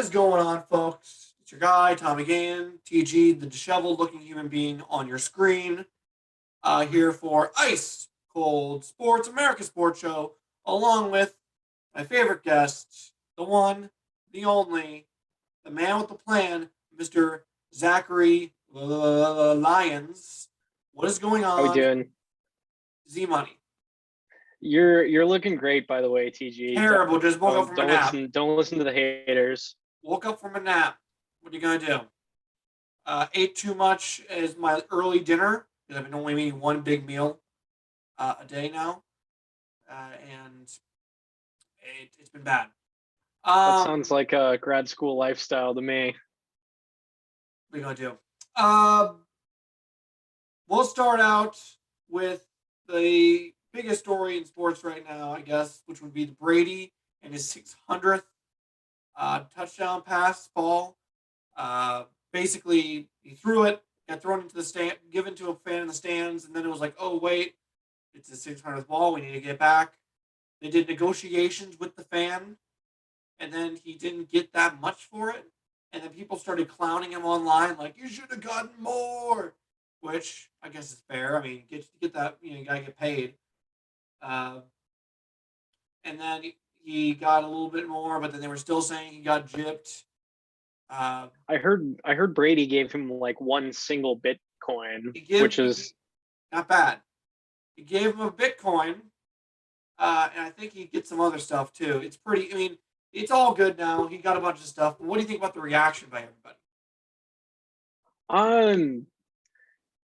is going on, folks? It's your guy, Tommy Gann, TG, the disheveled looking human being on your screen, here for Ice Cold Sports, America Sports Show, along with my favorite guest, the one, the only, the man with the plan, Mr. Zachary Lyons. What is going How we on, doing? Z Money? You're looking great, by the way, TG. Terrible. Just woke up from a nap. Don't listen to the haters. Woke up from a nap. What are you gonna do? Ate too much as my early dinner because I've been only eating one big meal a day now, and it's been bad. That sounds like a grad school lifestyle to me. What are you gonna do? We'll start out with the biggest story in sports right now, I guess, which would be the Brady and his 600th touchdown pass ball. Basically, he threw it, got thrown into the stand, given to a fan in the stands, and then it was like, oh wait, it's his 600th ball. We need to get back. They did negotiations with the fan, and then he didn't get that much for it. And then people started clowning him online, like you should have gotten more, which I guess is fair. I mean, get that, you gotta get paid. And then he got a little bit more, but then they were still saying he got gypped. I heard Brady gave him like one single Bitcoin, which is not bad. He gave him a Bitcoin, and I think he gets some other stuff too. It's pretty. I mean, it's all good now. He got a bunch of stuff. But what do you think about the reaction by everybody?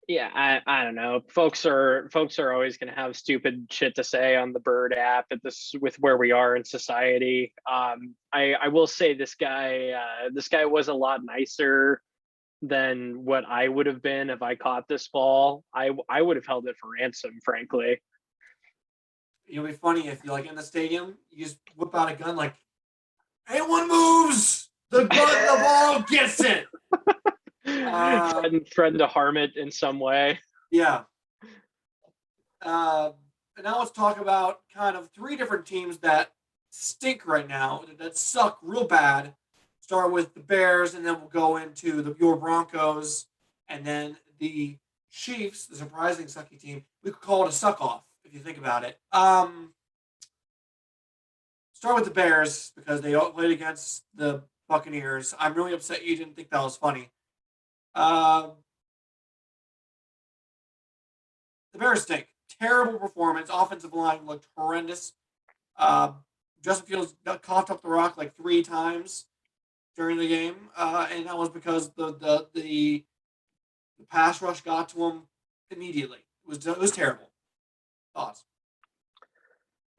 Yeah, I don't know. Folks are always going to have stupid shit to say on the Bird app at this with where we are in society. I will say this guy was a lot nicer than what I would have been if I caught this ball. I would have held it for ransom, frankly. It'll be funny if you're like in the stadium, you just whip out a gun like, anyone moves, the ball gets it. Threaten to harm it in some way. Yeah. And now let's talk about kind of three different teams that stink right now, that suck real bad. Start with the Bears, and then we'll go into your Broncos, and then the Chiefs, the surprising sucky team. We could call it a suck-off, if you think about it. Start with the Bears, because they played against the Buccaneers. I'm really upset you didn't think that was funny. The Bears stink. Terrible performance. Offensive line looked horrendous. Justin Fields coughed up the rock like 3 times during the game, and that was because the pass rush got to him immediately. It was terrible. Thoughts?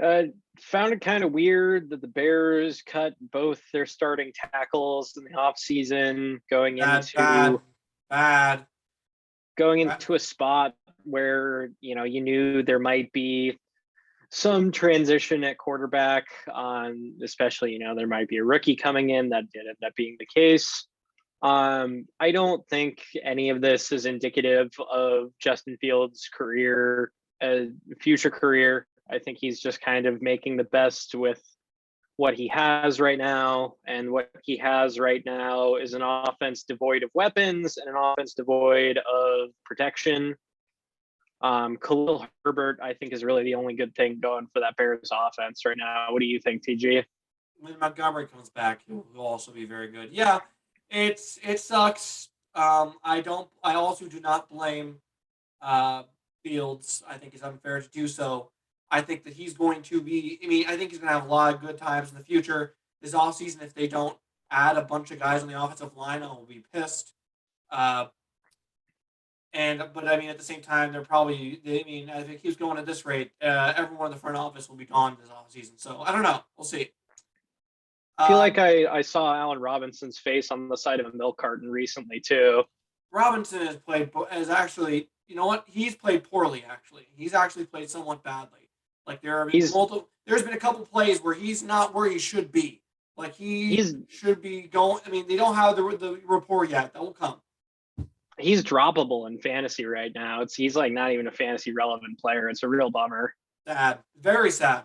Found it kind of weird that the Bears cut both their starting tackles in the offseason, going into a spot where you knew there might be some transition at quarterback, especially there might be a rookie coming in. That did end up being the case. I don't think any of this is indicative of Justin Fields' future career. I think he's just kind of making the best with what he has right now, and what he has right now is an offense devoid of weapons and an offense devoid of protection. Khalil Herbert, I think, is really the only good thing going for that Bears offense right now. What do you think, TG? When Montgomery comes back, he'll also be very good. Yeah, it sucks. I also do not blame Fields. I think it's unfair to do so. I think that he's going to be. I mean, I think he's going to have a lot of good times in the future. This offseason, if they don't add a bunch of guys on the offensive line, I will be pissed. But I mean, at the same time, I think he's going at this rate. Everyone in the front office will be gone this offseason. So I don't know. We'll see. I feel like I saw Allen Robinson's face on the side of a milk carton recently too. Robinson has actually, you know what? He's played poorly. Actually, he's actually played somewhat badly. Like there's been a couple plays where he's not where he should be. Like he should be going. I mean, they don't have the rapport yet. That will come. He's droppable in fantasy right now. He's like not even a fantasy relevant player. It's a real bummer. Sad, very sad.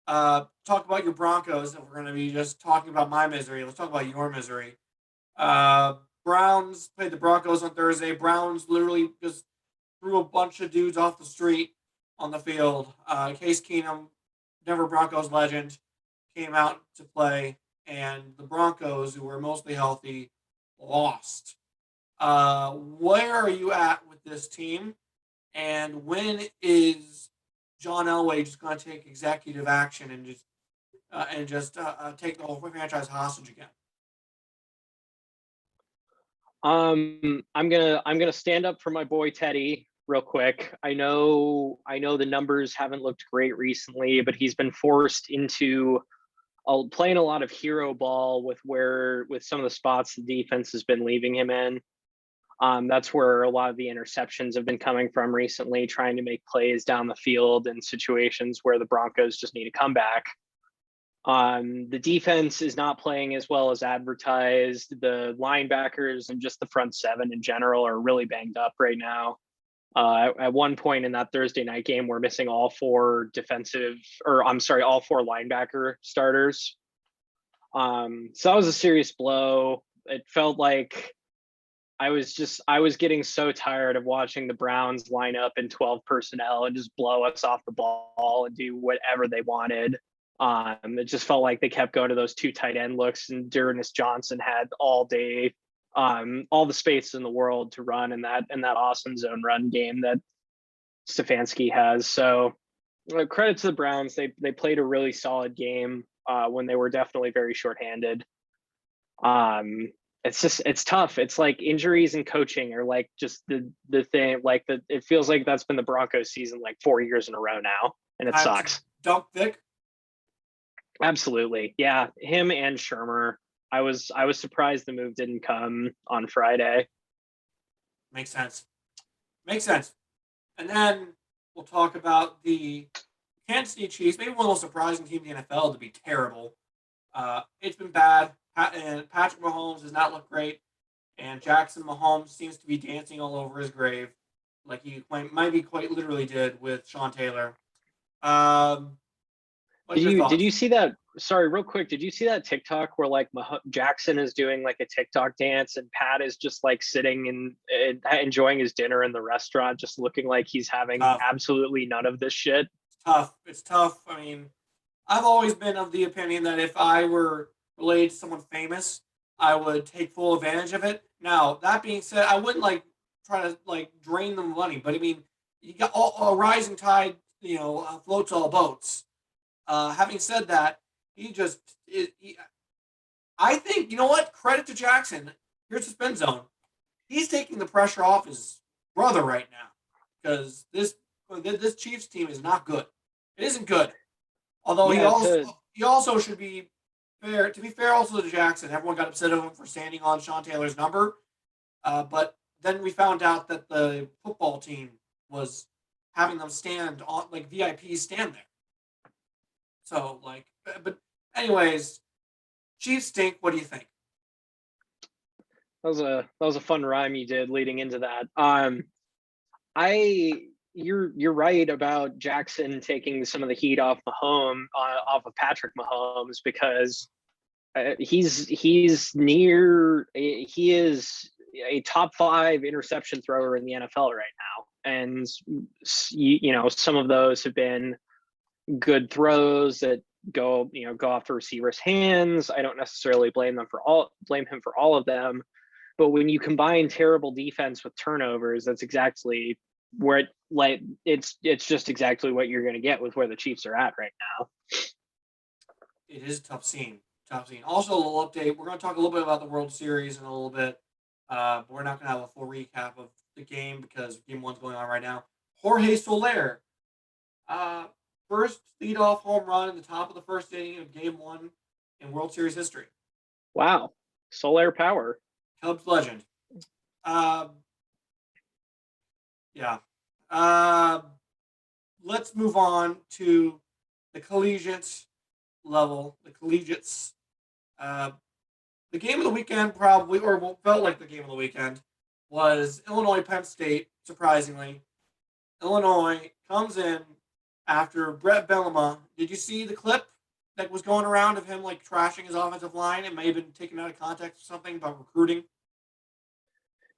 Talk about your Broncos. If we're going to be just talking about my misery, let's talk about your misery. Browns played the Broncos on Thursday. Browns literally just threw a bunch of dudes off the street on the field. Case Keenum, Denver Broncos legend, came out to play, and the Broncos, who were mostly healthy, lost. Where are you at with this team? And when is John Elway just going to take executive action and just take the whole franchise hostage again? I'm gonna stand up for my boy Teddy real quick. I know the numbers haven't looked great recently, but he's been forced into playing a lot of hero ball with some of the spots the defense has been leaving him in. That's where a lot of the interceptions have been coming from recently, trying to make plays down the field in situations where the Broncos just need a comeback. The defense is not playing as well as advertised. The linebackers and just the front seven in general are really banged up right now. At one point in that Thursday night game, we're missing all four all four linebacker starters. So that was a serious blow. It felt like I was getting so tired of watching the Browns line up in 12 personnel and just blow us off the ball and do whatever they wanted. It just felt like they kept going to those two tight end looks, and Dearness Johnson had all day, all the space in the world to run in that awesome zone run game that Stefanski has. So credit to the Browns. They played a really solid game when they were definitely very shorthanded. It's tough. It's like injuries and coaching are like just the thing. Like it feels like that's been the Broncos season like 4 years in a row now, and it sucks. Dump Vic. Absolutely. Yeah. Him and Shermer. I was surprised the move didn't come on Friday. Makes sense. Makes sense. And then we'll talk about the Kansas City Chiefs, maybe one of the most surprising teams in the NFL to be terrible. It's been bad. And Patrick Mahomes does not look great. And Jackson Mahomes seems to be dancing all over his grave, like he might be quite literally did with Sean Taylor. What's your thoughts? Did you see that? Sorry, real quick. Did you see that TikTok where like Jackson is doing like a TikTok dance and Pat is just like sitting and enjoying his dinner in the restaurant, just looking like he's having absolutely none of this shit? It's tough. It's tough. I mean, I've always been of the opinion that if I were related to someone famous, I would take full advantage of it. Now, that being said, I wouldn't like try to like drain them money, but I mean, you got a rising tide, floats all boats. Having said that, I think, you know what? Credit to Jackson. Here's the spin zone. He's taking the pressure off his brother right now because this Chiefs team is not good. It isn't good. Although he also should be fair. To be fair, also to Jackson, everyone got upset at him for standing on Sean Taylor's number. But then we found out that the football team was having them stand on like VIPs stand there. So but anyways, Chiefs stink. What do you think? That was a fun rhyme you did leading into that. You're right about Jackson taking some of the heat off off of Patrick Mahomes, because he is a top 5 interception thrower in the NFL right now, and some of those have been good throws that go off the receiver's hands. I don't necessarily blame him for all of them, but when you combine terrible defense with turnovers, that's exactly where it's just exactly what you're going to get with where the Chiefs are at right now. It is a tough scene. Also, a little update. We're going to talk a little bit about the World Series in a little bit. But we're not going to have a full recap of the game because Game 1's going on right now. Jorge Soler, first leadoff home run in the top of the first inning of Game 1 in World Series history. Wow. Soler power. Cubs legend. Yeah. Let's move on to the collegiate level, the collegiates. The game of the weekend probably, or what felt like the game of the weekend, was Illinois Penn State, surprisingly. Illinois comes in, after Brett Bellema. Did you see the clip that was going around of him like trashing his offensive line? It may have been taken out of context or something about recruiting.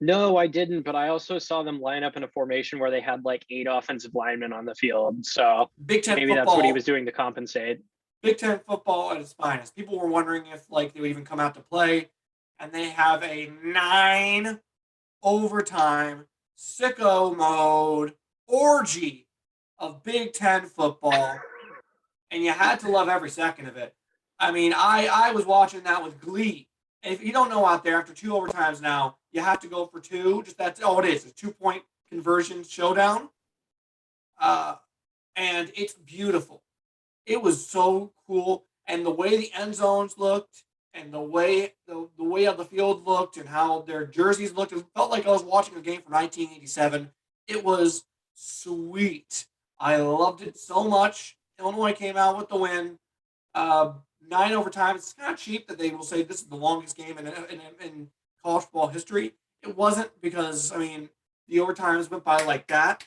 No, I didn't, but I also saw them line up in a formation where they had like 8 offensive linemen on the field. So Big Ten maybe that's what he was football. doing to compensate. Big Ten football at its finest. People were wondering if like they would even come out to play, and they have a 9 overtime sicko mode orgy of Big Ten football, and you had to love every second of it. I mean, I was watching that with glee. And if you don't know out there, after 2 overtimes now, you have to go for 2. Just that's all it is. It's a 2-point conversion showdown, uh, and it's beautiful. It was so cool, and the way the end zones looked, and the way how the field looked, and how their jerseys looked, it felt like I was watching a game from 1987. It was sweet. I loved it so much. Illinois came out with the win. 9 overtime. It's kind of cheap that they will say this is the longest game in college football history. It wasn't, because I mean the overtimes went by like that.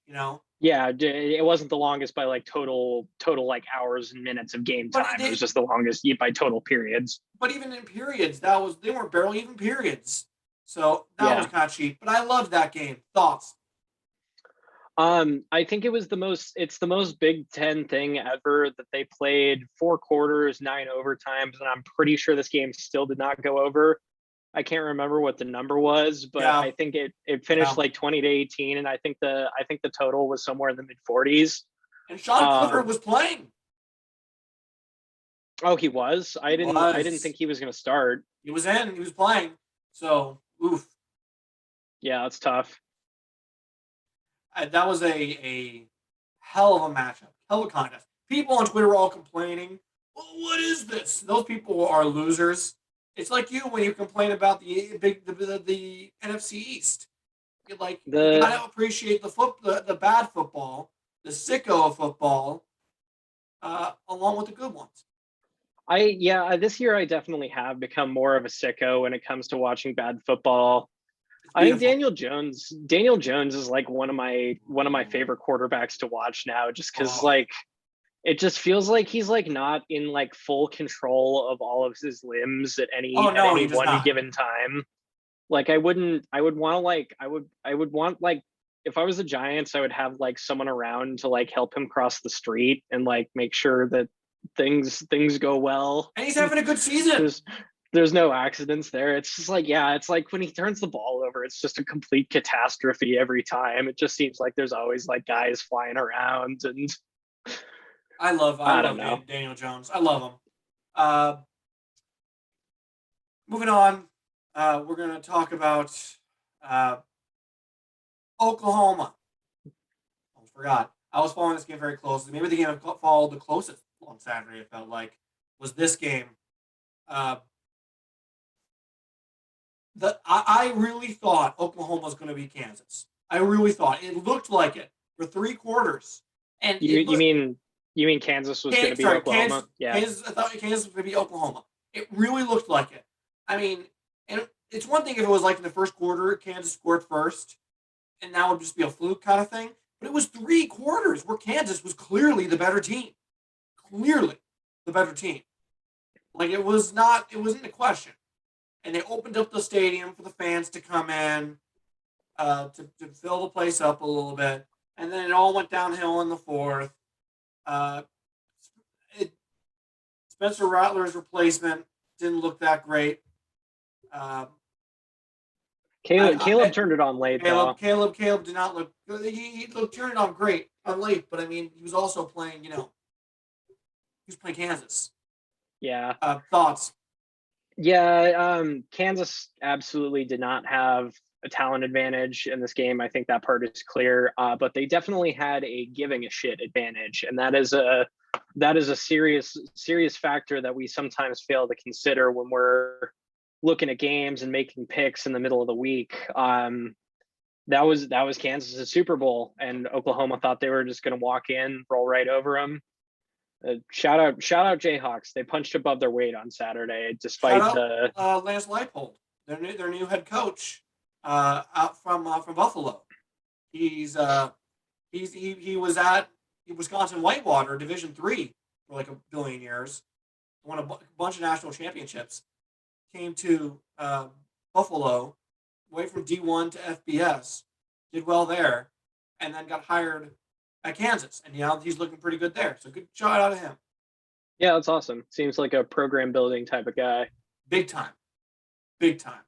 You know, Yeah, it wasn't the longest by like total like hours and minutes of game but time. It was just the longest by total periods. but even in periods, they weren't barely even periods. So that was Yeah. kind of cheap. But I loved that game. Thoughts? I think it's the most Big Ten thing ever that they played 4 quarters, 9 overtimes, and I'm pretty sure this game still did not go over. I can't remember what the number was, but Yeah. I think it finished Yeah. like 20-18, and I think the total was somewhere in the mid 40s. And Sean Clifford was playing. Oh, he was? I didn't think he was going to start. He was in. He was playing. So, oof. Yeah, that's tough. That was a hell of a matchup, hell of a contest. People on Twitter were all complaining. Well, what is this? Those people are losers. It's like you when you complain about the NFC East. You gotta appreciate the bad football, the sicko football, along with the good ones. This year I definitely have become more of a sicko when it comes to watching bad football. It's I think beautiful. Daniel Jones is like one of my favorite quarterbacks to watch now, just because like it just feels like he's like not in like full control of all of his limbs at Oh no, any he does one not. given time. Like I would want to like I would want like if I was the Giants, I would have like someone around to like help him cross the street and like make sure that things go well. And he's having a good season. there's there's no accidents there. It's just like, yeah, it's like when he turns the ball over, it's just a complete catastrophe every time. It just seems like there's always like guys flying around, and I I don't love know. Daniel Jones. I love him. Uh, Moving on, we're going to talk about uh, Oklahoma. Almost forgot. I was following this game very closely. Maybe the game I followed the closest on Saturday, it felt like, was this game. Uh, I really thought Oklahoma was going to beat Kansas. I really thought. It looked like it for 3 quarters. And it You looked. mean Kansas was going to beat Oklahoma? Yeah. Kansas. I thought Kansas was going to beat Oklahoma. It really looked like it. I mean, and it's one thing if it was like in the first quarter, Kansas scored first, and that would just be a fluke kind of thing. But it was 3 quarters where Kansas was clearly the better team. Clearly the better team. Like it wasn't a question. And they opened up the stadium for the fans to come in, to fill the place up a little bit. And then it all went downhill in the fourth. Uh, it, Spencer Rattler's replacement didn't look that great. Um, Caleb turned it on late though. Caleb did not look. He turned it on great on late, but I mean, he was also playing. He was playing Kansas. Yeah. Thoughts? Yeah, Kansas absolutely did not have a talent advantage in this game. I think that part is clear. But they definitely had a giving a shit advantage, and that is a serious factor that we sometimes fail to consider when we're looking at games and making picks in the middle of the week. That was Kansas' Super Bowl, and Oklahoma thought they were just going to walk in, roll right over them. Shout out Jayhawks. They punched above their weight on Saturday, despite Shout out Lance Leipold, their new head coach, out from Buffalo. He was at Wisconsin Whitewater, Division III, for like a billion years, won a bunch of national championships, came to Buffalo, went from D1 to FBS, did well there, and then got hired at Kansas, and now he's looking pretty good there. So good shout out to him. Yeah, that's awesome. Seems like a program building type of guy. Big time. Big time.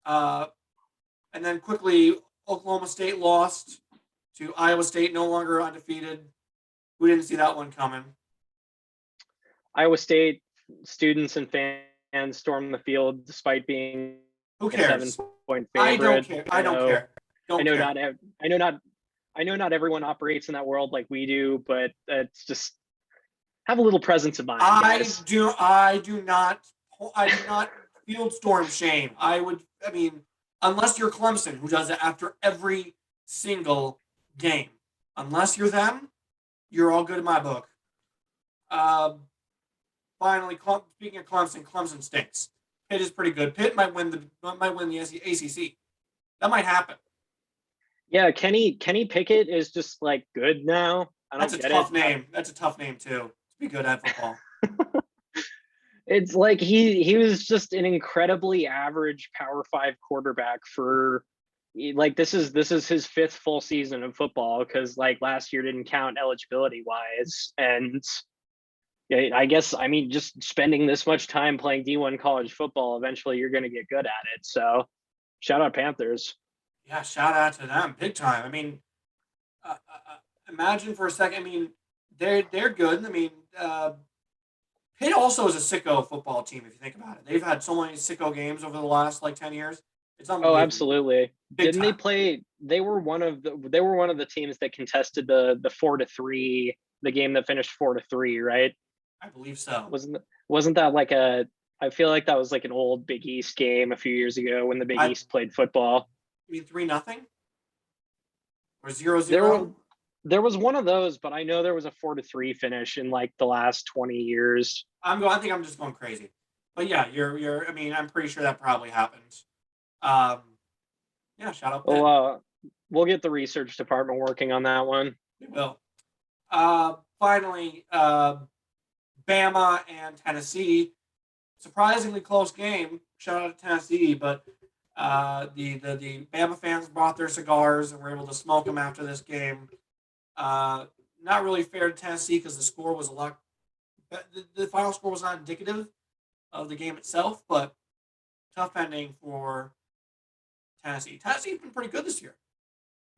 And then quickly, Oklahoma State lost to Iowa State, no longer undefeated. We didn't see that one coming. Iowa State students and fans stormed the field despite being Who a cares? 7-point favorite. I don't care. I don't care. I know not everyone operates in that world like we do, but it's just have a little presence of mind, guys. I do not field storm shame. Unless you're Clemson, who does it after every single game. Unless you're them, you're all good in my book. Finally, speaking of Clemson, Clemson stinks. Pitt is pretty good. Pitt might win the ACC. That might happen. Yeah, Kenny Pickett is just like good now. That's a tough name. That's a tough name too. To be good at football. It's like he was just an incredibly average Power 5 quarterback for like this is his 5th full season of football, because like last year didn't count eligibility wise. And I guess just spending this much time playing D1 college football, eventually you're going to get good at it. So shout out Panthers. Yeah, shout out to them big time. Imagine for a second. They're good. Pitt also is a sicko football team. If you think about it, they've had so many sicko games over the last 10 years. It's unbelievable. Oh, absolutely. Didn't they play? They were one of the teams that contested the 4-3, the game that finished 4-3, right? I believe so. Wasn't that like I feel like that was like an old Big East game a few years ago when the Big East played football. 3-0 or 0-0? There was one of those, but I know there was a 4-3 finish in like the last 20 years. I think I'm just going crazy, but yeah, I'm pretty sure that probably happened. Yeah, shout out. Well, we'll get the research department working on that one. We will. Finally, Bama and Tennessee, surprisingly close game. Shout out to Tennessee, but the Bama fans brought their cigars and were able to smoke them after this game. Not really fair to Tennessee because the score was a lot. The final score was not indicative of the game itself, but tough ending for Tennessee. Tennessee's been pretty good this year.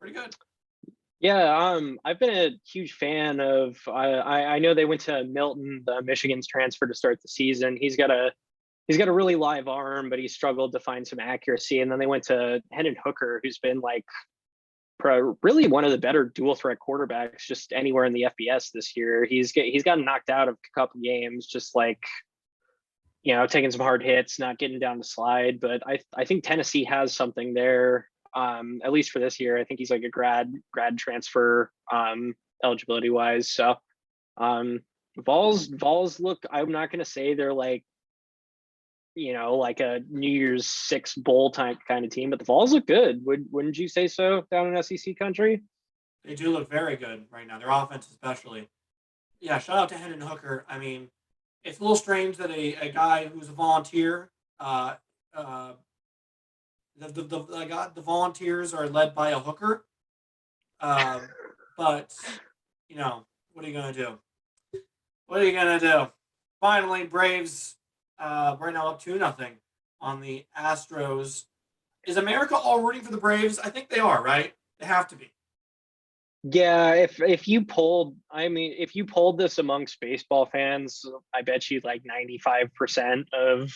Pretty good. Yeah, I've been a huge fan of. I know they went to Milton, Michigan's transfer, to start the season. He's got a really live arm, but he struggled to find some accuracy. And then they went to Hendon Hooker, who's been like really one of the better dual threat quarterbacks just anywhere in the FBS this year. He's gotten knocked out of a couple games, just like taking some hard hits, not getting down the slide. But I think Tennessee has something there. At least for this year. I think he's like a grad transfer eligibility wise. So Vols look, I'm not going to say they're like, like a New Year's 6 bowl type kind of team, but the Vols look good. Wouldn't you say so down in SEC country? They do look very good right now. Their offense especially. Yeah, shout out to Hendon Hooker. It's a little strange that a guy who's a volunteer, the volunteers are led by a hooker. But what are you gonna do? What are you gonna do? Finally, Braves right now up 2-0 on the Astros. Is America all rooting for the Braves? I think they are, right? They have to be. Yeah, if you polled this amongst baseball fans, I bet you like 95% of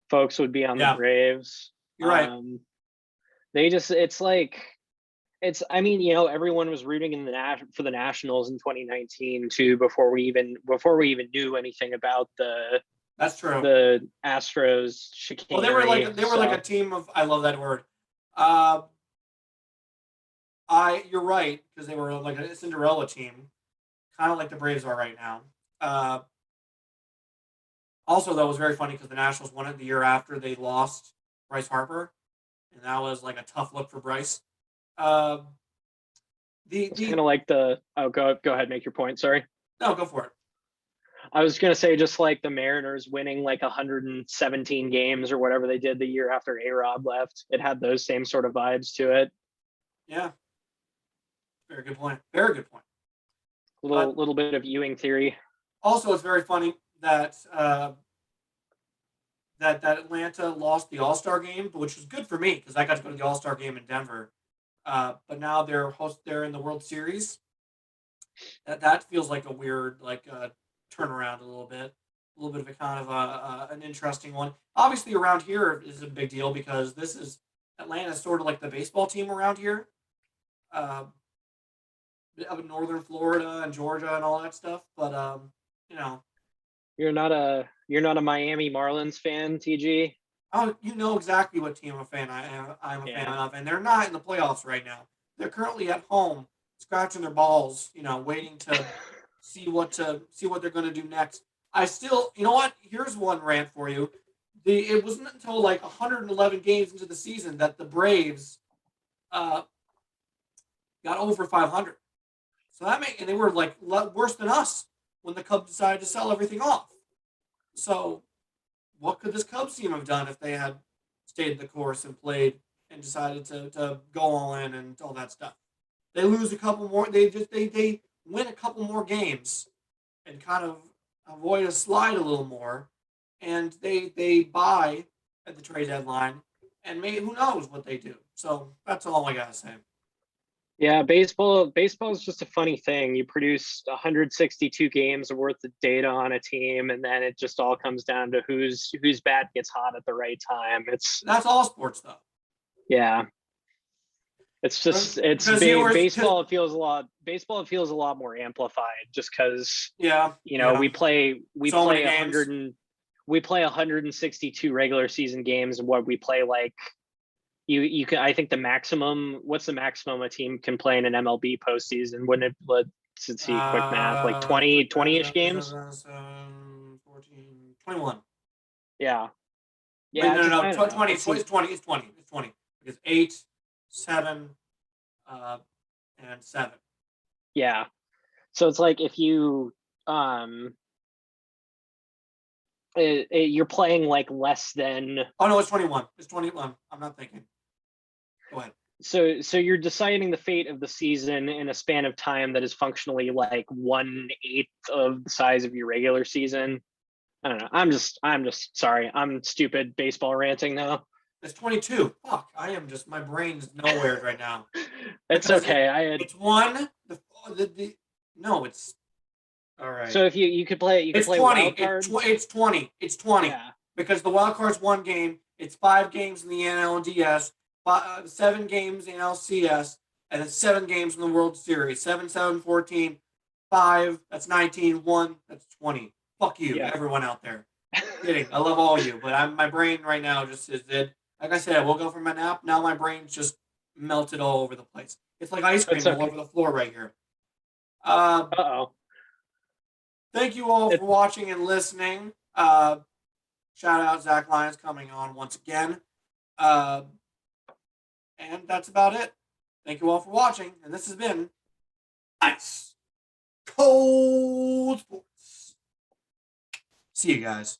folks would be on the Braves. You're right. Everyone was rooting for the Nationals in 2019 too before we even knew anything about that's true. The Astros chicanery. Well, they were like a team of, I love that word. You're right, because they were like a Cinderella team, kind of like the Braves are right now. Also, that was very funny because the Nationals won it the year after they lost Bryce Harper, and that was like a tough look for Bryce. It's kind of like go ahead, make your point. Sorry. No, go for it. I was going to say, just like the Mariners winning like 117 games or whatever they did the year after A-Rod left, it had those same sort of vibes to it. Yeah. Very good point. Very good point. Little bit of Ewing theory. Also, it's very funny that that Atlanta lost the All-Star game, which was good for me because I got to go to the All-Star game in Denver. But now they're in the World Series. That feels like a weird turnaround a little bit of a kind of an interesting one. Obviously, around here is a big deal because this is Atlanta's sort of like the baseball team around here, up in northern Florida and Georgia and all that stuff. But you know, you're not a Miami Marlins fan, TG. Oh, you know exactly what team I'm a fan of, and they're not in the playoffs right now. They're currently at home, scratching their balls, waiting to see what they're going to do next. I still, you know what? Here's one rant for you. It wasn't until like 111 games into the season that the Braves got over 500. So and they were like worse than us when the Cubs decided to sell everything off. So what could this Cubs team have done if they had stayed the course and played and decided to go all in and all that stuff? They lose a couple more. They win a couple more games and kind of avoid a slide a little more, and they buy at the trade deadline, and maybe who knows what they do. So that's all I gotta say. Yeah, baseball is just a funny thing. You produce 162 games worth of data on a team, and then it just all comes down to whose bat gets hot at the right time. That's all sports, though. Yeah, it's just baseball. It feels a lot more amplified, just because we play 162 regular season games, and what we play like. You can. I think what's the maximum a team can play in an MLB postseason? Wouldn't it? Let's see, quick math, like 20-ish games. 14, 21. Yeah. Yeah. Wait, no. 20. It's 20. It's 20. Because 8, 7, and 7. Yeah. So it's like if you you're playing like less than. Oh no, it's 21. It's 21. I'm not thinking. Go ahead. So you're deciding the fate of the season in a span of time that is functionally like 1/8 of the size of your regular season. I don't know. I'm just sorry. I'm stupid baseball ranting now. It's 22. Fuck. I am just, my brain's nowhere right now. It's okay. It's one. No, it's all right. So if you could play, it's play 20. wild card. It's 20. It's 20. Yeah. Because the wild card's one game. It's 5 games in the NLDS, 7 games in LCS, and then 7 games in the World Series. 7, 7, 14, 5. That's 19. 1. That's 20. Fuck you, everyone out there. Kidding. I love all you, but my brain right now just is dead. Like I said, I woke up from my nap. Now my brain's just melted all over the place. It's like ice cream all over the floor right here. Thank you all for watching and listening. Shout out Zach Lyons coming on once again. And that's about it. Thank you all for watching. And this has been Ice Cold Sports. See you guys.